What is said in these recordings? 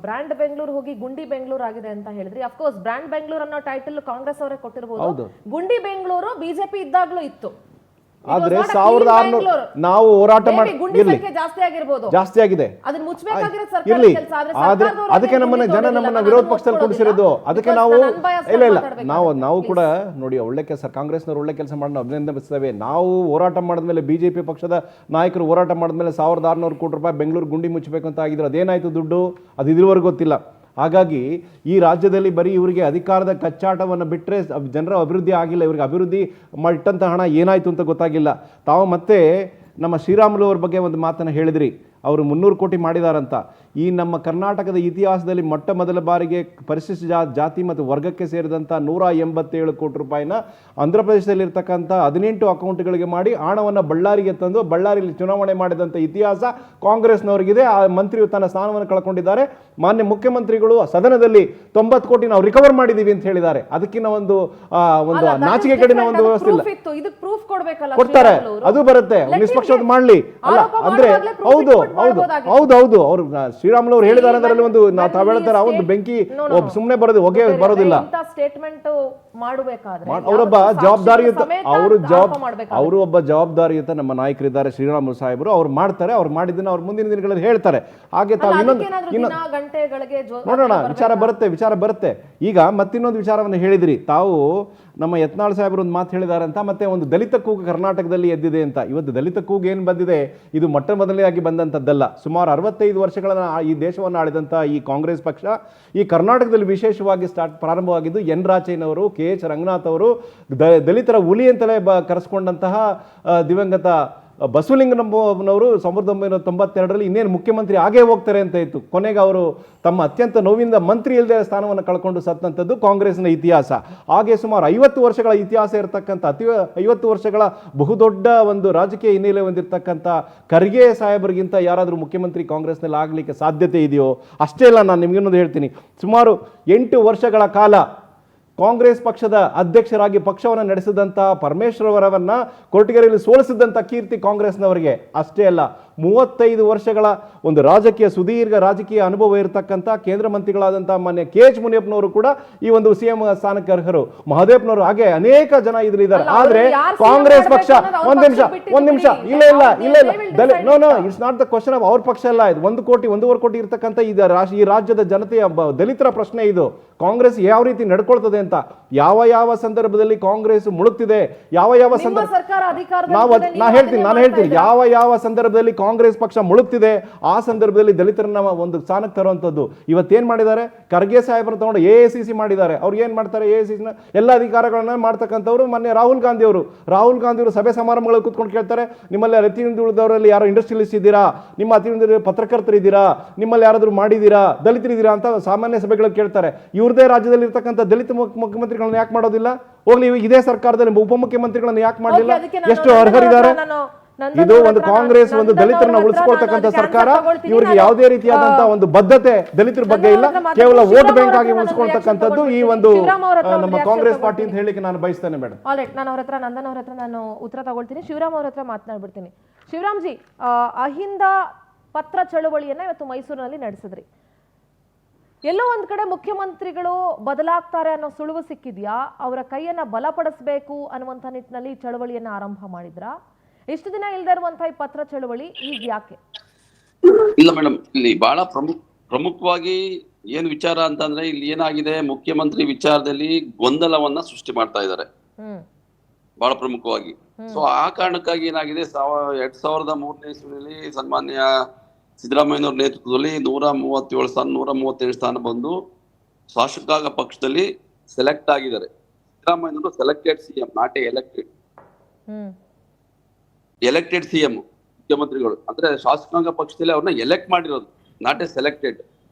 Brand Bengaluru ಹೋಗಿ ಗುಂಡಿ ಬೆಂಗಳೂರು ಆಗಿದೆ ಅಂತ ಹೇಳಿದ್ರಿ. ಅಫ್ಕೋರ್ಸ್ ಬ್ರ್ಯಾಂಡ್ ಬೆಂಗಳೂರು ಅನ್ನೋ ಟೈಟಲ್ ಕಾಂಗ್ರೆಸ್ ಅವರೇ ಕೊಟ್ಟಿರಬಹುದು. ಗುಂಡಿ ಬೆಂಗಳೂರು ಬಿಜೆಪಿ ಇದ್ದಾಗ್ಲೂ ಇತ್ತು. ಆದ್ರೆ 1600 ನಾವು ಹೋರಾಟ ಮಾಡಿ ಜಾಸ್ತಿ ಆಗಿದೆ ಇರ್ಲಿ. ಆದ್ರೆ ಅದಕ್ಕೆ ನಮ್ಮನ್ನ ವಿರೋಧ ಪಕ್ಷದಲ್ಲಿ ಕೂಡಿಸಿರೋದು. ಅದಕ್ಕೆ ನಾವು ಕೂಡ ನೋಡಿ ಒಳ್ಳೆ ಕೆಲಸ ಕಾಂಗ್ರೆಸ್ನವ್ರು ಒಳ್ಳೆ ಕೆಲಸ ಮಾಡಿ ಅಭಿನಂದಿಸ್ತೇವೆ. ನಾವು ಹೋರಾಟ ಮಾಡಿದ್ಮೇಲೆ ಬಿಜೆಪಿ ಪಕ್ಷದ ನಾಯಕರು ಹೋರಾಟ ಮಾಡಿದ್ಮೇಲೆ 1600 ಕೋಟಿ ರೂಪಾಯಿ ಬೆಂಗಳೂರು ಗುಂಡಿ ಮುಚ್ಚಬೇಕು ಅಂತ ಆಗಿದ್ರು. ಅದೇನಾಯ್ತು ದುಡ್ಡು ಅದು ಇದುವರೆಗೂ ಗೊತ್ತಿಲ್ಲ. ಹಾಗಾಗಿ ಈ ರಾಜ್ಯದಲ್ಲಿ ಬರೀ ಇವರಿಗೆ ಅಧಿಕಾರದ ಕಚ್ಚಾಟವನ್ನು ಬಿಟ್ಟರೆ ಜನರ ಅಭಿವೃದ್ಧಿ ಆಗಿಲ್ಲ. ಇವರಿಗೆ ಅಭಿವೃದ್ಧಿ ಮಾಡಿಟ್ಟಂಥ ಹಣ ಏನಾಯಿತು ಅಂತ ಗೊತ್ತಾಗಿಲ್ಲ. ತಾವು ಮತ್ತೆ ನಮ್ಮ ಶ್ರೀರಾಮುಲು ಅವ್ರ ಬಗ್ಗೆ ಒಂದು ಮಾತನ್ನು ಹೇಳಿದ್ರಿ, ಅವರು 300 ಕೋಟಿ ಮಾಡಿದಾರಂತ. ಈ ನಮ್ಮ ಕರ್ನಾಟಕದ ಇತಿಹಾಸದಲ್ಲಿ ಮೊಟ್ಟ ಮೊದಲ ಬಾರಿಗೆ ಪರಿಶಿಷ್ಟ ಜಾತಿ ಮತ್ತು ವರ್ಗಕ್ಕೆ ಸೇರಿದಂಥ 187 ಕೋಟಿ ರೂಪಾಯಿನ ಆಂಧ್ರ ಪ್ರದೇಶದಲ್ಲಿರ್ತಕ್ಕಂಥ 18 ಅಕೌಂಟ್ಗಳಿಗೆ ಮಾಡಿ ಹಣವನ್ನು ಬಳ್ಳಾರಿಗೆ ತಂದು ಬಳ್ಳಾರಿಯಲ್ಲಿ ಚುನಾವಣೆ ಮಾಡಿದಂಥ ಇತಿಹಾಸ ಕಾಂಗ್ರೆಸ್ನವರಿಗಿದೆ. ಆ ಮಂತ್ರಿಯು ತನ್ನ ಸ್ಥಾನವನ್ನು ಕಳ್ಕೊಂಡಿದ್ದಾರೆ. ಮಾನ್ಯ ಮುಖ್ಯಮಂತ್ರಿಗಳು ಸದನದಲ್ಲಿ 90 ಕೋಟಿ ನಾವು ರಿಕವರ್ ಮಾಡಿದ್ದೀವಿ ಅಂತ ಹೇಳಿದ್ದಾರೆ. ಅದಕ್ಕಿಂತ ಒಂದು ನಾಚಿಕೆ ಕಡಿನ ಒಂದು ವ್ಯವಸ್ಥೆ ಇಲ್ಲ. ಕೊಡ್ತಾರೆ, ಅದು ಬರುತ್ತೆ, ನಿಷ್ಪಕ್ಷಪಾತ ಮಾಡಲಿ ಅಲ್ಲ ಅಂದ್ರೆ. ಹೌದು ಅವರು ಶ್ರೀರಾಮುಲು ಅವರು ಹೇಳಿದ್ದಾರೆ ಅದರಲ್ಲಿ ಒಂದು ತಾವು ಹೇಳ್ತಾರೆ ಒಂದು ಬೆಂಕಿ ಸುಮ್ಮನೆ ಬರೋದು ಹೊಗೆ ಬರೋದಿಲ್ಲ. ಅವರೊಬ್ಬ ಜವಾಬ್ದಾರಿಯುತ ಅವರು ಒಬ್ಬ ಜವಾಬ್ದಾರಿಯುತ ನಮ್ಮ ನಾಯಕರಿದ್ದಾರೆ ಶ್ರೀರಾಮುಲು ಸಾಹೇಬರು. ಅವ್ರು ಮಾಡ್ತಾರೆ, ಅವ್ರು ಮಾಡಿದ್ದನ್ನ ಅವ್ರು ಮುಂದಿನ ದಿನಗಳಲ್ಲಿ ಹೇಳ್ತಾರೆ. ಹಾಗೆ ತಾವು ನೋಡೋಣ, ವಿಚಾರ ಬರುತ್ತೆ. ಈಗ ಮತ್ತಿನ್ನೊಂದು ವಿಚಾರವನ್ನು ಹೇಳಿದ್ರಿ ತಾವು, ನಮ್ಮ ಯತ್ನಾಳ್ ಸಾಹೇಬರು ಒಂದು ಮಾತು ಹೇಳಿದ್ದಾರೆ ಅಂತ. ಮತ್ತೆ ಒಂದು ದಲಿತ ಕೂಗು ಕರ್ನಾಟಕದಲ್ಲಿ ಎದ್ದಿದೆ ಅಂತ. ಇವತ್ತು ದಲಿತ ಕೂಗು ಏನು ಬಂದಿದೆ, ಇದು ಮೊಟ್ಟ ಮೊದಲನೇದಾಗಿ ಬಂದಂಥದ್ದಲ್ಲ. ಸುಮಾರು 65 ವರ್ಷಗಳನ್ನ ಈ ದೇಶವನ್ನು ಆಳಿದಂಥ ಈ ಕಾಂಗ್ರೆಸ್ ಪಕ್ಷ ಈ ಕರ್ನಾಟಕದಲ್ಲಿ ವಿಶೇಷವಾಗಿ ಪ್ರಾರಂಭವಾಗಿದ್ದು ಎನ್ ರಾಚಯ್ಯನವರು, ಕೆ ಎಚ್ ರಂಗನಾಥ್ ಅವರು ದಲಿತರ ಹುಲಿ ಅಂತಲೇ ಕರೆಸ್ಕೊಂಡಂತಹ ದಿವಂಗತ ಬಸವಲಿಂಗನವರು 1992ರಲ್ಲಿ ಇನ್ನೇನು ಮುಖ್ಯಮಂತ್ರಿ ಆಗೇ ಹೋಗ್ತಾರೆ ಅಂತ ಇತ್ತು. ಕೊನೆಗೆ ಅವರು ತಮ್ಮ ಅತ್ಯಂತ ನೋವಿಂದ ಮಂತ್ರಿ ಇಲ್ಲದೆ ಸ್ಥಾನವನ್ನು ಕಳ್ಕೊಂಡು ಸತ್ತಂಥದ್ದು ಕಾಂಗ್ರೆಸ್ನ ಇತಿಹಾಸ. ಹಾಗೆ ಸುಮಾರು 50 ವರ್ಷಗಳ ಇತಿಹಾಸ ಇರತಕ್ಕಂಥ 50 ವರ್ಷಗಳ ಬಹುದೊಡ್ಡ ಒಂದು ರಾಜಕೀಯ ಹಿನ್ನೆಲೆ ಹೊಂದಿರತಕ್ಕಂಥ ಖರ್ಗೆ ಸಾಹೇಬರಿಗಿಂತ ಯಾರಾದರೂ ಮುಖ್ಯಮಂತ್ರಿ ಕಾಂಗ್ರೆಸ್ನಲ್ಲಿ ಆಗಲಿಕ್ಕೆ ಸಾಧ್ಯತೆ ಇದೆಯೋ? ಅಷ್ಟೇ ಅಲ್ಲ, ನಾನು ನಿಮಗಿನ್ನೊಂದು ಹೇಳ್ತೀನಿ. ಸುಮಾರು 8 ವರ್ಷಗಳ ಕಾಲ ಕಾಂಗ್ರೆಸ್ ಪಕ್ಷದ ಅಧ್ಯಕ್ಷರಾಗಿ ಪಕ್ಷವನ್ನು ನಡೆಸಿದಂಥ ಪರಮೇಶ್ವರವರನ್ನ ಕೊರಟಗೆರೆಯಲ್ಲಿ ಸೋಲಿಸಿದಂಥ ಕೀರ್ತಿ ಕಾಂಗ್ರೆಸ್ನವರಿಗೆ. ಅಷ್ಟೇ ಅಲ್ಲ, 35 ವರ್ಷಗಳ ಒಂದು ಸುದೀರ್ಘ ರಾಜಕೀಯ ಅನುಭವ ಇರತಕ್ಕಂಥ ಕೇಂದ್ರ ಮಂತ್ರಿಗಳಾದಂಥ ಮಾನ್ಯ ಕೆ ಎಚ್ ಮುನಿಯಪ್ಪನವರು ಕೂಡ ಈ ಒಂದು ಸಿಎಂ ಸ್ಥಾನಕ್ಕೆ ಅರ್ಹರು. ಮಹದೇವನವರು, ಹಾಗೆ ಅನೇಕ ಜನ ಇದ್ದಾರೆ. ಆದ್ರೆ ಕಾಂಗ್ರೆಸ್ ಪಕ್ಷ ಒಂದ್ ನಿಮಿಷ ಇಲ್ಲ no it's not the question of ಅವ್ರ ಪಕ್ಷ ಅಲ್ಲ. ಇದು 1 ಕೋಟಿ 1.5 ಕೋಟಿ ಇರ್ತಕ್ಕಂಥ ಈ ರಾಜ್ಯದ ಜನತೆಯ ದಲಿತರ ಪ್ರಶ್ನೆ ಇದು. ಕಾಂಗ್ರೆಸ್ ಯಾವ ರೀತಿ ನಡ್ಕೊಳ್ತದೆ ಅಂತ, ಯಾವ ಸಂದರ್ಭದಲ್ಲಿ ಕಾಂಗ್ರೆಸ್ ಮುಳುಗ್ತಿದೆ, ಯಾವ ಸಂದರ್ಭ ನಾನು ಹೇಳ್ತೀನಿ ಯಾವ ಸಂದರ್ಭದಲ್ಲಿ ಕಾಂಗ್ರೆಸ್ ಪಕ್ಷ ಮುಳುಗ್ತಿದೆ ಆ ಸಂದರ್ಭದಲ್ಲಿ ದಲಿತರನ್ನ ಒಂದು ಸ್ಥಾನಕ್ಕೆ ತರುವಂಥದ್ದು. ಇವತ್ತೇನ್ ಮಾಡಿದ್ದಾರೆ, ಖರ್ಗೆ ಸಾಹೇಬರನ್ನ ತಗೊಂಡು AICC ಮಾಡಿದ್ದಾರೆ. ಅವ್ರು ಏನ್ ಮಾಡ್ತಾರೆ, AICC ಎಲ್ಲ ಅಧಿಕಾರಗಳನ್ನ ಮಾಡ್ತಕ್ಕಂಥವ್ರು ಮೊನ್ನೆ ರಾಹುಲ್ ಗಾಂಧಿ ಅವರು ಸಭೆ ಸಮಾರಂಭಗಳಲ್ಲಿ ಕೂತ್ಕೊಂಡು ಕೇಳ್ತಾರೆ, ನಿಮ್ಮಲ್ಲಿ ಅತಿ ಹಿಂದುಳಿದವರಲ್ಲಿ ಯಾರೋ ಇಂಡಸ್ಟ್ರಿಯಲಿಸ್ಟ್ ಇದ್ದೀರಾ, ನಿಮ್ಮ ಅತಿ ಹಿಂದುಳಿದ ಪತ್ರಕರ್ತರಿದ್ದೀರಾ, ನಿಮ್ಮಲ್ಲಿ ಯಾರಾದ್ರೂ ಮಾಡಿದ್ದೀರಾ, ದಲಿತರಿದ್ದೀರಾ ಅಂತ ಸಾಮಾನ್ಯ ಸಭೆಗಳಲ್ಲಿ ಕೇಳ್ತಾರೆ. ಇವ್ರದೇ ರಾಜ್ಯದಲ್ಲಿ ಇರ್ತಕ್ಕಂಥ ದಲಿತ ಮುಖ್ಯಮಂತ್ರಿಗಳನ್ನ ಯಾಕೆ ಮಾಡೋದಿಲ್ಲ? ಹೋಗ್ಲಿ, ಇದೇ ಸರ್ಕಾರದಲ್ಲಿ ಉಪಮುಖ್ಯಮಂತ್ರಿಗಳನ್ನ ಯಾಕೆ ಮಾಡಲಿಲ್ಲ? ಎಷ್ಟು ಅರ್ಹರಿದ್ದಾರೆ? ಇದು ಒಂದು ಕಾಂಗ್ರೆಸ್ ಒಂದು ದಲಿತರನ್ನ ಉಳಿಸ್ಕೊಳ್ತಕ್ಕಂಥ ಸರ್ಕಾರ. ಇವರಿಗೆ ಯಾವುದೇ ರೀತಿಯಾದಂತಹ ಒಂದು ಬದ್ಧತೆ ದಲಿತರ ಬಗ್ಗೆ ಇಲ್ಲ, ಕೇವಲ ವೋಟ್ ಬ್ಯಾಂಕ್ ಆಗಿ ಉಳಿಸ್ಕೊಳ್ತಕ್ಕಂಥದ್ದು ಈ ಒಂದು ನಮ್ಮ ಕಾಂಗ್ರೆಸ್ ಪಾರ್ಟಿ ಅಂತ ಹೇಳಿಕ್ಕೆ ನಾನು ಬಯಸ್ತೇನೆ ಮೇಡಮ್. ಆಲ್ರೈಟ್, ನಾನು ಅವ್ರ ಹತ್ರ ನಂದನ್ ಅವ್ರ ಹತ್ರ ನಾನು ಉತ್ತರ ತಗೊಳ್ತೀನಿ. ಶಿವರಾಮ್ ಅವ್ರ ಹತ್ರ ಮಾತನಾಡ್ಬಿಡ್ತೀನಿ. ಶಿವರಾಮ್ ಜಿ, ಅಹಿಂದ ಪತ್ರ ಚಳುವಳಿಯನ್ನ ಇವತ್ತು ಮೈಸೂರಿನಲ್ಲಿ ನಡೆಸಿದ್ರಿ. ಎಲ್ಲೋ ಒಂದ್ ಕಡೆ ಮುಖ್ಯಮಂತ್ರಿಗಳು ಬದಲಾಗ್ತಾರೆ ಅನ್ನೋ ಸುಳುವು ಸಿಕ್ಕಿದ್ಯಾ? ಅವರ ಕೈಯನ್ನ ಬಲಪಡಿಸಬೇಕು ಅನ್ನುವಂಥ ನಿಟ್ಟಿನಲ್ಲಿ ಚಳವಳಿಯನ್ನ ಆರಂಭ ಮಾಡಿದ್ರ? ಎಷ್ಟು ದಿನ ಇಲ್ದೇ ಇರುವಂತಹ ಈ ಪತ್ರ ಚಳವಳಿ ಈಗ ಯಾಕೆ? ಇಲ್ಲ ಮೇಡಮ್, ಇಲ್ಲಿ ಬಹಳ ಪ್ರಮುಖವಾಗಿ ಏನ್ ವಿಚಾರ ಅಂತಂದ್ರೆ, ಇಲ್ಲಿ ಏನಾಗಿದೆ, ಮುಖ್ಯಮಂತ್ರಿ ವಿಚಾರದಲ್ಲಿ ಗೊಂದಲವನ್ನ ಸೃಷ್ಟಿ ಮಾಡ್ತಾ ಇದ್ದಾರೆ ಬಹಳ ಪ್ರಮುಖವಾಗಿ. ಸೊ ಆ ಕಾರಣಕ್ಕಾಗಿ ಏನಾಗಿದೆ, 2003ನೇ ಇಸ್ವಿಯಲ್ಲಿ ಸನ್ಮಾನ್ಯ ಸಿದ್ದರಾಮಯ್ಯನವ್ರ ನೇತೃತ್ವದಲ್ಲಿ 137 ಸ್ಥಾನ ಬಂದು ಶಾಸಕಾಂಗ ಪಕ್ಷದಲ್ಲಿ ಸೆಲೆಕ್ಟ್ ಆಗಿದ್ದಾರೆ. ಸಿದ್ದರಾಮಯ್ಯನವರು selected CM, not elected. Elected CM ಮುಖ್ಯಮಂತ್ರಿಗಳು ಅಂದ್ರೆ ಶಾಸಕಾಂಗ ಪಕ್ಷದಲ್ಲಿ ಅವ್ರನ್ನ ಎಲೆಕ್ಟ್ ಮಾಡಿರೋದು, ನಾಟ್ ಎ ಸೆಲೆಕ್ಟೆಡ್.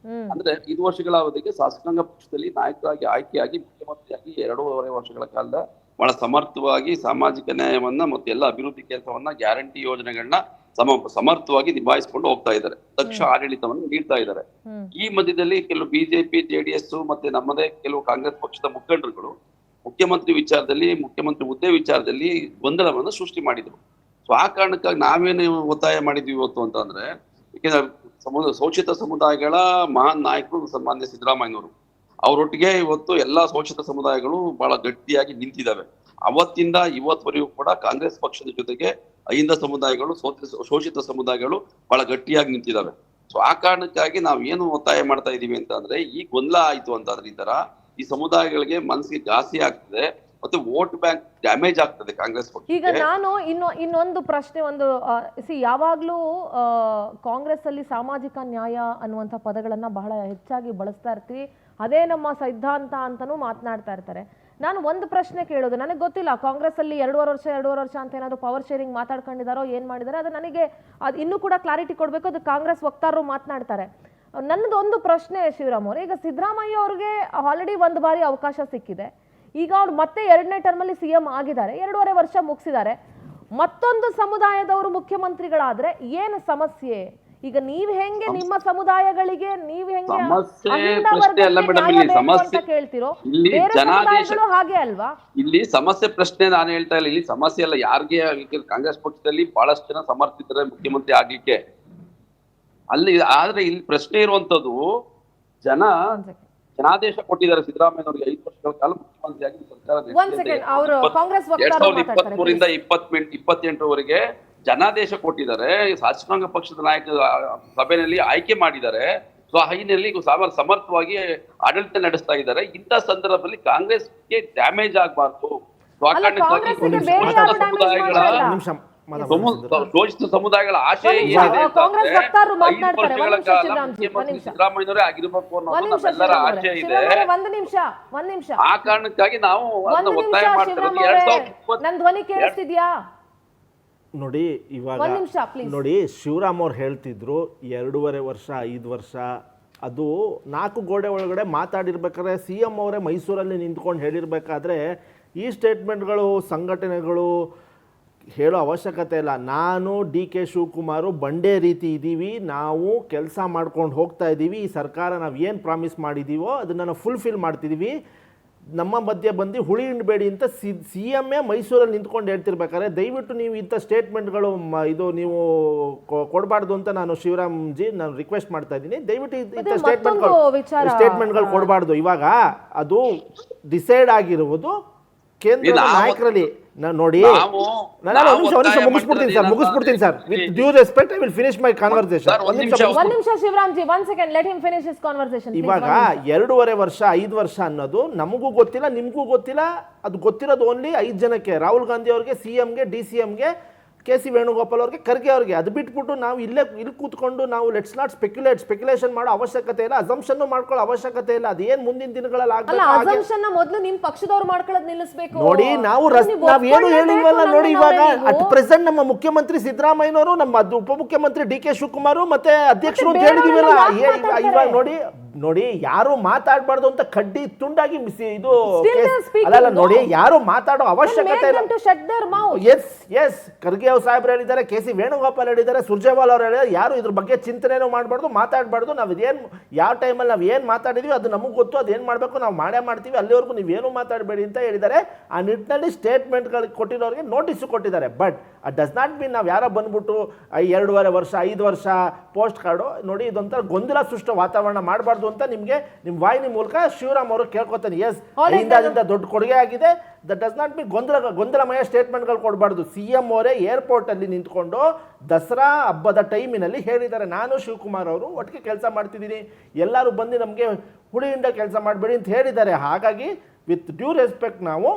ಅಂದ್ರೆ 5 ವರ್ಷಗಳ ಅವಧಿಗೆ ಶಾಸಕಾಂಗ ಪಕ್ಷದಲ್ಲಿ ನಾಯಕರಾಗಿ ಆಯ್ಕೆಯಾಗಿ ಮುಖ್ಯಮಂತ್ರಿಯಾಗಿ 2.5 ವರ್ಷಗಳ ಕಾಲದ ಬಹಳ ಸಮರ್ಥವಾಗಿ ಸಾಮಾಜಿಕ ನ್ಯಾಯವನ್ನ ಮತ್ತೆ ಎಲ್ಲ ಅಭಿವೃದ್ಧಿ ಕೆಲಸವನ್ನ, ಗ್ಯಾರಂಟಿ ಯೋಜನೆಗಳನ್ನ ಸಮರ್ಥವಾಗಿ ನಿಭಾಯಿಸಿಕೊಂಡು ಹೋಗ್ತಾ ಇದ್ದಾರೆ. ದಕ್ಷ ಆಡಳಿತವನ್ನು ನೀಡ್ತಾ ಇದ್ದಾರೆ. ಈ ಮಧ್ಯದಲ್ಲಿ ಕೆಲವು ಬಿಜೆಪಿ, JDS ಮತ್ತೆ ನಮ್ಮದೇ ಕೆಲವು ಕಾಂಗ್ರೆಸ್ ಪಕ್ಷದ ಮುಖಂಡರುಗಳು ಮುಖ್ಯಮಂತ್ರಿ ವಿಚಾರದಲ್ಲಿ, ಮುಖ್ಯಮಂತ್ರಿ ಹುದ್ದೆ ವಿಚಾರದಲ್ಲಿ ಗೊಂದಲವನ್ನು ಸೃಷ್ಟಿ ಮಾಡಿದ್ರು. ಸೊ ಆ ಕಾರಣಕ್ಕಾಗಿ ನಾವೇನು ಒತ್ತಾಯ ಮಾಡಿದ್ವಿ ಇವತ್ತು ಅಂತಂದ್ರೆ, ಯಾಕೆಂದ್ರೆ ಶೋಷಿತ ಸಮುದಾಯಗಳ ಮಹಾನ್ ನಾಯಕರು ಸನ್ಮಾನ್ಯ ಸಿದ್ದರಾಮಯ್ಯನವರು. ಅವರೊಟ್ಟಿಗೆ ಇವತ್ತು ಎಲ್ಲಾ ಶೋಷಿತ ಸಮುದಾಯಗಳು ಬಹಳ ಗಟ್ಟಿಯಾಗಿ ನಿಂತಿದ್ದಾವೆ. ಅವತ್ತಿಂದ ಇವತ್ತವರೆಗೂ ಕೂಡ ಕಾಂಗ್ರೆಸ್ ಪಕ್ಷದ ಜೊತೆಗೆ ಅಹಿಂದ ಸಮುದಾಯಗಳು, ಶೋಷಿತ ಸಮುದಾಯಗಳು ಬಹಳ ಗಟ್ಟಿಯಾಗಿ ನಿಂತಿದ್ದಾವೆ. ಸೊ ಆ ಕಾರಣಕ್ಕಾಗಿ ನಾವು ಏನು ಒತ್ತಾಯ ಮಾಡ್ತಾ ಇದೀವಿ ಅಂತ ಅಂದ್ರೆ, ಈ ಗೊಂದಲ ಆಯ್ತು ಅಂತಂದ್ರೆ ಈ ತರ ಈ ಸಮುದಾಯಗಳಿಗೆ ಮನಸ್ಸಿಗೆ ಘಾಸಿ ಆಗ್ತದೆ, ಮತ್ತೆ ವೋಟ್ ಬ್ಯಾಂಕ್ ಡ್ಯಾಮೇಜ್ ಆಗ್ತದೆ ಕಾಂಗ್ರೆಸ್ ಪಕ್ಷ. ಈಗ ನಾನು ಇನ್ನೊಂದು ಪ್ರಶ್ನೆ, ಯಾವಾಗ್ಲೂ ಕಾಂಗ್ರೆಸ್ ಅಲ್ಲಿ ಸಾಮಾಜಿಕ ನ್ಯಾಯ ಅನ್ನುವಂಥ ಪದಗಳನ್ನ ಬಹಳ ಹೆಚ್ಚಾಗಿ ಬಳಸ್ತಾ ಇರ್ತೀವಿ, ಅದೇ ನಮ್ಮ ಸಿದ್ಧಾಂತ ಅಂತಾನೂ ಮಾತನಾಡ್ತಾ ಇರ್ತಾರೆ. ನಾನು ಒಂದು ಪ್ರಶ್ನೆ ಕೇಳೋದು, ನನಗೆ ಗೊತ್ತಿಲ್ಲ ಕಾಂಗ್ರೆಸ್ ಅಲ್ಲಿ 2.5 ವರ್ಷ ಅಂತ ಏನಾದ್ರು ಪವರ್ ಶೇರಿಂಗ್ ಮಾತಾಡ್ಕೊಂಡಿದಾರೋ ಏನ್ ಮಾಡಿದಾರೆ, ಅದು ನನಗೆ ಅದು ಇನ್ನೂ ಕೂಡ ಕ್ಲಾರಿಟಿ ಕೊಡ್ಬೇಕು, ಅದು ಕಾಂಗ್ರೆಸ್ ವಕ್ತಾರರು ಮಾತನಾಡ್ತಾರೆ. ನನ್ನದೊಂದು ಪ್ರಶ್ನೆ ಶಿವರಾಮ್ ಅವ್ರೆ, ಈಗ ಸಿದ್ದರಾಮಯ್ಯ ಅವ್ರಿಗೆ ಆಲ್ರೆಡಿ ಒಂದು ಬಾರಿ ಅವಕಾಶ ಸಿಕ್ಕಿದೆ, ಈಗ ಅವ್ರು ಮತ್ತೆ 2ನೇ ಟರ್ಮಲ್ಲಿ CM ಆಗಿದ್ದಾರೆ, 2.5 ವರ್ಷ ಮುಗಿಸಿದ್ದಾರೆ, ಮತ್ತೊಂದು ಸಮುದಾಯದವರು ಮುಖ್ಯಮಂತ್ರಿಗಳಾದ್ರೆ ಏನು ಸಮಸ್ಯೆ? ಈಗ ನೀವ್ ಹೆಂಗೆ ನಿಮ್ಮ ಸಮುದಾಯಗಳಿಗೆ ನೀವ್ ಹೆಂಗೆ ಕೇಳ್ತಿರೋ, ಬೇರೆ ಸಮುದಾಯಗಳು ಹಾಗೆ ಅಲ್ವಾ? ಇಲ್ಲಿ ಸಮಸ್ಯೆ ಪ್ರಶ್ನೆ ನಾನು ಹೇಳ್ತಾ ಇಲ್ಲ, ಇಲ್ಲಿ ಸಮಸ್ಯೆ ಅಲ್ಲ ಯಾರಿಗೆ. ಕಾಂಗ್ರೆಸ್ ಪಕ್ಷದಲ್ಲಿ ಬಹಳಷ್ಟು ಜನ ಸಮರ್ಥಿತರೆ ಮುಖ್ಯಮಂತ್ರಿ ಆಗ್ಲಿಕ್ಕೆ ಅಲ್ಲಿ. ಆದ್ರೆ ಇಲ್ಲಿ ಪ್ರಶ್ನೆ ಇರುವಂತದ್ದು, ಜನಾದೇಶ ಕೊಟ್ಟಿದ್ದಾರೆ ಸಿದ್ದರಾಮಯ್ಯನವರಿಗೆ 5 ವರ್ಷಗಳ ಕಾಲ ಮುಖ್ಯಮಂತ್ರಿಯಾಗಿ ಸರ್ಕಾರ 2023ರಿಂದ 2028ವರೆಗೆ ಜನಾದೇಶ ಕೊಟ್ಟಿದ್ದಾರೆ. ಶಾಸಕಾಂಗ ಪಕ್ಷದ ನಾಯಕ ಸಭೆಯಲ್ಲಿ ಆಯ್ಕೆ ಮಾಡಿದ್ದಾರೆ. ಸೊ ಆ ಹಿನ್ನೆಲೆಯಲ್ಲಿ ಸಮರ್ಥವಾಗಿ ಆಡಳಿತ ನಡೆಸ್ತಾ ಇದ್ದಾರೆ. ಇಂಥ ಸಂದರ್ಭದಲ್ಲಿ ಕಾಂಗ್ರೆಸ್ಗೆ ಡ್ಯಾಮೇಜ್ ಆಗಬಾರ್ದು. ಶೋಷಿತ ಸಮುದಾಯಗಳ ಆಶಯ ಏನಿದೆ ಅಂತಂದ್ರೆ 5 ವರ್ಷಗಳ ಕಾಲ ಮುಖ್ಯಮಂತ್ರಿ ಸಿದ್ದರಾಮಯ್ಯನವರೇ ಆಗಿರ್ಬೇಕು ಅನ್ನೋದು ನಮ್ಮೆಲ್ಲರ ಆಶಯ ಇದೆ. ಆ ಕಾರಣಕ್ಕಾಗಿ ನಾವು ಅದನ್ನ ಒತ್ತಾಯ ಮಾಡ್ತಿರೋದು. 2020 ನನ್ನ ಧ್ವನಿ ಕೇಳಿಸ್ತಿದ್ಯಾ? ನೋಡಿ ಇವಾಗ ನೋಡಿ, ಶಿವರಾಮ್ ಅವ್ರು ಹೇಳ್ತಿದ್ರು 2.5 ವರ್ಷ 5 ವರ್ಷ, ಅದು 4 ಗೋಡೆ ಒಳಗಡೆ ಮಾತಾಡಿರ್ಬೇಕಾದ್ರೆ CM ಅವರೇ ಮೈಸೂರಲ್ಲಿ ನಿಂತ್ಕೊಂಡು ಹೇಳಿರ್ಬೇಕಾದ್ರೆ ಈ ಸ್ಟೇಟ್ಮೆಂಟ್ಗಳು ಸಂಘಟನೆಗಳು ಹೇಳೋ ಅವಶ್ಯಕತೆ ಇಲ್ಲ. ನಾನು DK ಶಿವಕುಮಾರು ಬಂಡೆ ರೀತಿ ಇದ್ದೀವಿ, ನಾವು ಕೆಲಸ ಮಾಡ್ಕೊಂಡು ಹೋಗ್ತಾ ಇದ್ದೀವಿ, ಈ ಸರ್ಕಾರ ನಾವು ಏನು ಪ್ರಾಮಿಸ್ ಮಾಡಿದ್ದೀವೋ ಅದನ್ನು ನಾವು ಫುಲ್ಫಿಲ್ ಮಾಡ್ತಿದ್ದೀವಿ, ನಮ್ಮ ಮಧ್ಯೆ ಬಂದು ಹುಳಿ ಹಿಂಡಬೇಡಿ ಅಂತ CM ಮೈಸೂರಲ್ಲಿ ನಿಂತ್ಕೊಂಡು ಹೇಳ್ತಿರ್ಬೇಕಾದ್ರೆ ದಯವಿಟ್ಟು ನೀವು ಇಂಥ ಸ್ಟೇಟ್ಮೆಂಟ್ಗಳು ಇದು ನೀವು ಕೊಡಬಾರ್ದು ಅಂತ ನಾನು ಶಿವರಾಮ್ ಜಿ ನಾನು ರಿಕ್ವೆಸ್ಟ್ ಮಾಡ್ತಾ ಇದ್ದೀನಿ. ದಯವಿಟ್ಟು ಇಂಥ ಸ್ಟೇಟ್ಮೆಂಟ್ಗಳು ಕೊಡಬಾರ್ದು. ಇವಾಗ ಅದು ಡಿಸೈಡ್ ಆಗಿರುವುದು ಕೇಂದ್ರದ ನಾಯಕರಲ್ಲಿ. ನೋಡಿ, ಮುಗಿಸ್ಬಿಡ್ತೀನಿ sir. With due respect I will finish my conversation. ಒಂದ್ ನಿಮಿಷ Shivaram ji, 1 second, let him finish his conversation. ಇವಾಗ 2.5 ವರ್ಷ 5 ವರ್ಷ ಅನ್ನೋದು ನಮಗೂ ಗೊತ್ತಿಲ್ಲ, ನಿಮಗೂ ಗೊತ್ತಿಲ್ಲ. ಅದು ಗೊತ್ತಿರೋದು ಓನ್ಲಿ 5 ಜನಕ್ಕೆ, ರಾಹುಲ್ ಗಾಂಧಿ ಅವ್ರಿಗೆ, CMಗೆ, DCMಗೆ, KC ವೇಣುಗೋಪಾಲ್ ಅವ್ರಿಗೆ, ಖರ್ಗೆ ಅವ್ರಿಗೆ. ಅದು ಬಿಟ್ಬಿಟ್ಟು ನಾವು ಇಲ್ಲಿ ಕೂತ್ಕೊಂಡು ನಾವು ಲೆಟ್ಸ್ ನಾಟ್ ಸ್ಪೆಕ್ಯುಲೇಷನ್ ಮಾಡೋ ಅವಶ್ಯಕತೆ ಇಲ್ಲ, ಅಸಂಪ್ಷನ್ ಮಾಡ್ಕೊಳ್ಳೋ ಅವಶ್ಯಕತೆ ಇಲ್ಲ. ಅದೇನ್ ಮುಂದಿನ ದಿನಗಳಲ್ಲಿ ಮೊದಲು ನಿಮ್ ಪಕ್ಷದವ್ರು ಮಾಡ್ಕೊಳ್ಳೋದು ನಿಲ್ಲಿಸಬೇಕು. ನೋಡಿ, ನಾವೇನು ಹೇಳಿಲ್ವಲ್ಲ. ನೋಡಿ, ಇವಾಗ ಅಟ್ ಪ್ರೆಸೆಂಟ್ ನಮ್ಮ ಮುಖ್ಯಮಂತ್ರಿ ಸಿದ್ದರಾಮಯ್ಯನವರು, ನಮ್ಮ ಉಪಮುಖ್ಯಮಂತ್ರಿ DK ಶಿವಕುಮಾರ್ ಮತ್ತೆ ಅಧ್ಯಕ್ಷರು ಅಂತ ಹೇಳಿದೀವಲ್ಲ. ಇವಾಗ ನೋಡಿ ಯಾರು ಮಾತಾಡಬಾರ್ದು ಅಂತ ಕಡ್ಡಿ ತುಂಡಾಗಿ ಇದು ಅಲ್ಲ. ನೋಡಿ, ಯಾರು ಮಾತಾಡೋ ಅವಶ್ಯಕತೆ ಇಲ್ಲ. ಎಸ್ ಖರ್ಗೆ ಅವ್ರು ಸಾಹೇಬ್ರು ಹೇಳಿದ್ದಾರೆ, KC ವೇಣುಗೋಪಾಲ್ ಹೇಳಿದ್ದಾರೆ, ಸುರ್ಜೇವಾಲ್ ಅವ್ರು ಹೇಳಿದ್ದಾರೆ. ಯಾರು ಇದ್ರ ಬಗ್ಗೆ ಚಿಂತನೆನೂ ಮಾಡಬಾರ್ದು, ಮಾತಾಡಬಾರ್ದು. ನಾವು ಇದೇನು ಯಾವ ಟೈಮಲ್ಲಿ ನಾವು ಏನು ಮಾತಾಡಿದ್ವಿ ಅದು ನಮಗೆ ಗೊತ್ತು, ಅದೇನು ಮಾಡಬೇಕು ನಾವು ಮಾಡೇ ಮಾಡ್ತೀವಿ, ಅಲ್ಲಿವರೆಗೂ ನೀವೇನು ಮಾತಾಡಬೇಡಿ ಅಂತ ಹೇಳಿದ್ದಾರೆ. ಆ ನಿಟ್ಟಿನಲ್ಲಿ ಸ್ಟೇಟ್ಮೆಂಟ್ಗಳಿಗೆ ಕೊಟ್ಟಿರೋರಿಗೆ ನೋಟಿಸ್ ಕೊಟ್ಟಿದ್ದಾರೆ. But at does not mean ನಾವು ಯಾರೋ ಬಂದ್ಬಿಟ್ಟು 2.5 ವರ್ಷ 5 ವರ್ಷ ಪೋಸ್ಟ್ ಕಾರ್ಡು. ನೋಡಿ, ಇದೊಂಥರ ಗೊಂದಲ ಸೃಷ್ಟ ವಾತಾವರಣ ಮಾಡಬಾರ್ದು ಅಂತ ನಿಮಗೆ ನಿಮ್ಮ ವಾಹಿನಿ ಮೂಲಕ ಶಿವರಾಮ್ ಅವರು ಕೇಳ್ಕೊತಾನೆ. ಎಸ್, ಅಲ್ಲಿಂದ ದೊಡ್ಡ ಕೊಡುಗೆ ಆಗಿದೆ. ದಟ್ ಡಸ್ ನಾಟ್ ಮೀನ್ ಗೊಂದಲಮಯ ಸ್ಟೇಟ್ಮೆಂಟ್ಗಳು ಕೊಡಬಾರ್ದು. CM ಅವರೇ ಏರ್ಪೋರ್ಟ್ ಅಲ್ಲಿ ನಿಂತ್ಕೊಂಡು ದಸರಾ ಹಬ್ಬದ ಟೈಮಿನಲ್ಲಿ ಹೇಳಿದ್ದಾರೆ, ನಾನು ಶಿವಕುಮಾರ್ ಅವರು ಒಟ್ಟಿಗೆ ಕೆಲಸ ಮಾಡ್ತಿದ್ದೀನಿ, ಎಲ್ಲರೂ ಬಂದು ನಮಗೆ ಹುಳಿಯಿಂದ ಕೆಲಸ ಮಾಡಬೇಡಿ ಅಂತ ಹೇಳಿದ್ದಾರೆ. ಹಾಗಾಗಿ ವಿತ್ ಡ್ಯೂ ರೆಸ್ಪೆಕ್ಟ್ ನಾವು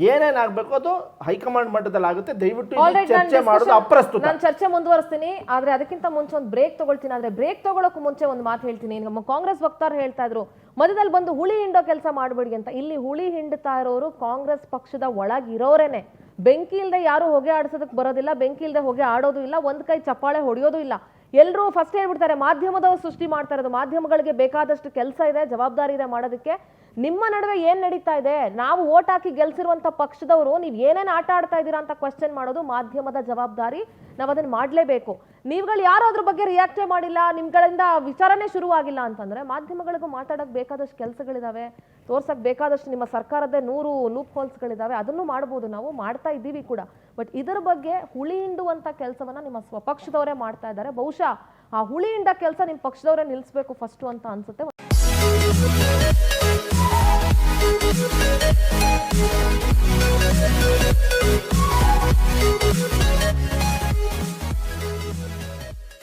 ಏನೇನಾಗಬೇಕು ಅದು ಹೈಕಮಾಂಡ್ ಮಟ್ಟದಲ್ಲಿ ಆಗುತ್ತೆ. ದಯವಿಟ್ಟು ಚರ್ಚೆ ಮಾಡೋದು ಅಪ್ರಸ್ತುತ. ನಾನು ಚರ್ಚೆ ಮುಂದುವರಿಸ್ತೀನಿ, ಆದ್ರೆ ಅದಕ್ಕಿಂತ ಮುಂಚೆ ಒಂದು ಬ್ರೇಕ್ ತಗೊಳ್ತೀನಿ. ಆದ್ರೆ ಬ್ರೇಕ್ ತಗೊಳ್ಳೋಕೆ ಮುಂಚೆ ಒಂದು ಮಾತು ಹೇಳ್ತೀನಿ. ನಮ್ಮ ಕಾಂಗ್ರೆಸ್ ವಕ್ತಾರ ಹೇಳ್ತಾ ಇದ್ರು ಮಧ್ಯದಲ್ಲಿ ಬಂದು ಹುಳಿ ಹಿಂಡೋ ಕೆಲಸ ಮಾಡಬೇಡಿ ಅಂತ. ಇಲ್ಲಿ ಹುಳಿ ಹಿಂಡ್ತಾ ಇರೋರು ಕಾಂಗ್ರೆಸ್ ಪಕ್ಷದ ಒಳಗಿರೋರೇನೆ. ಬೆಂಕಿ ಇಲ್ಲದೆ ಯಾರು ಹೊಗೆ ಆಡಿಸೋದಕ್ಕೆ ಬರೋದಿಲ್ಲ, ಬೆಂಕಿ ಇಲ್ಲದೆ ಹೊಗೆ ಆಡೋದು ಇಲ್ಲ, ಒಂದ್ ಕೈ ಚಪ್ಪಾಳೆ ಹೊಡೆಯೋದು ಇಲ್ಲ. ಎಲ್ಲರೂ ಫಸ್ಟ್ ಹೇಳ್ಬಿಡ್ತಾರೆ ಮಾಧ್ಯಮದವರು ಸೃಷ್ಟಿ ಮಾಡ್ತಾ ಇರೋದು, ಮಾಧ್ಯಮಗಳಿಗೆ ಬೇಕಾದಷ್ಟು ಕೆಲಸ ಇದೆ, ಜವಾಬ್ದಾರಿ ಇದೆ ಮಾಡೋದಕ್ಕೆ. ನಿಮ್ಮ ನಡುವೆ ಏನ್ ನಡೀತಾ ಇದೆ? ನಾವು ಓಟ್ ಹಾಕಿ ಗೆಲ್ಸಿರುವಂತ ಪಕ್ಷದವರು ನೀವು ಏನೇನು ಆಟ ಆಡ್ತಾ ಇದ್ದೀರಾ ಅಂತ ಕ್ವಶನ್ ಮಾಡೋದು ಮಾಧ್ಯಮದ ಜವಾಬ್ದಾರಿ. ನಾವು ಅದನ್ನ ಮಾಡಲೇಬೇಕು. ನೀವುಗಳು ಯಾರು ಅದ್ರ ಬಗ್ಗೆ ರಿಯಾಕ್ಟೇ ಮಾಡಿಲ್ಲ, ನಿಮ್ಗಳಿಂದ ವಿಚಾರಣೆ ಶುರುವಾಗಿಲ್ಲ ಅಂತಂದ್ರೆ ಮಾಧ್ಯಮಗಳಿಗೂ ಮಾತಾಡಕ್ ಬೇಕಾದಷ್ಟು ಕೆಲಸಗಳಿದಾವೆ, ತೋರ್ಸಕ್ ಬೇಕಾದಷ್ಟು ನಿಮ್ಮ ಸರ್ಕಾರದೇ 100 ಲೂಪ್ ಹೋಲ್ಸ್ಗಳಿದಾವೆ, ಅದನ್ನು ಮಾಡ್ಬೋದು, ನಾವು ಮಾಡ್ತಾ ಇದ್ದೀವಿ ಕೂಡ. ಬಟ್ ಇದರ ಬಗ್ಗೆ ಹುಳಿ ಹಿಂಡುವಂತ ಕೆಲಸವನ್ನ ನಿಮ್ಮ ಸ್ವಪಕ್ಷದವರೇ ಮಾಡ್ತಾ ಇದ್ದಾರೆ. ಬಹುಶಃ ಆ ಹುಳಿ ಹಿಂಡ ಕೆಲಸ ನಿಮ್ಮ ಪಕ್ಷದವರೇ ನಿಲ್ಲಿಸ್ಬೇಕು ಫಸ್ಟ್ ಅಂತ ಅನ್ಸುತ್ತೆ.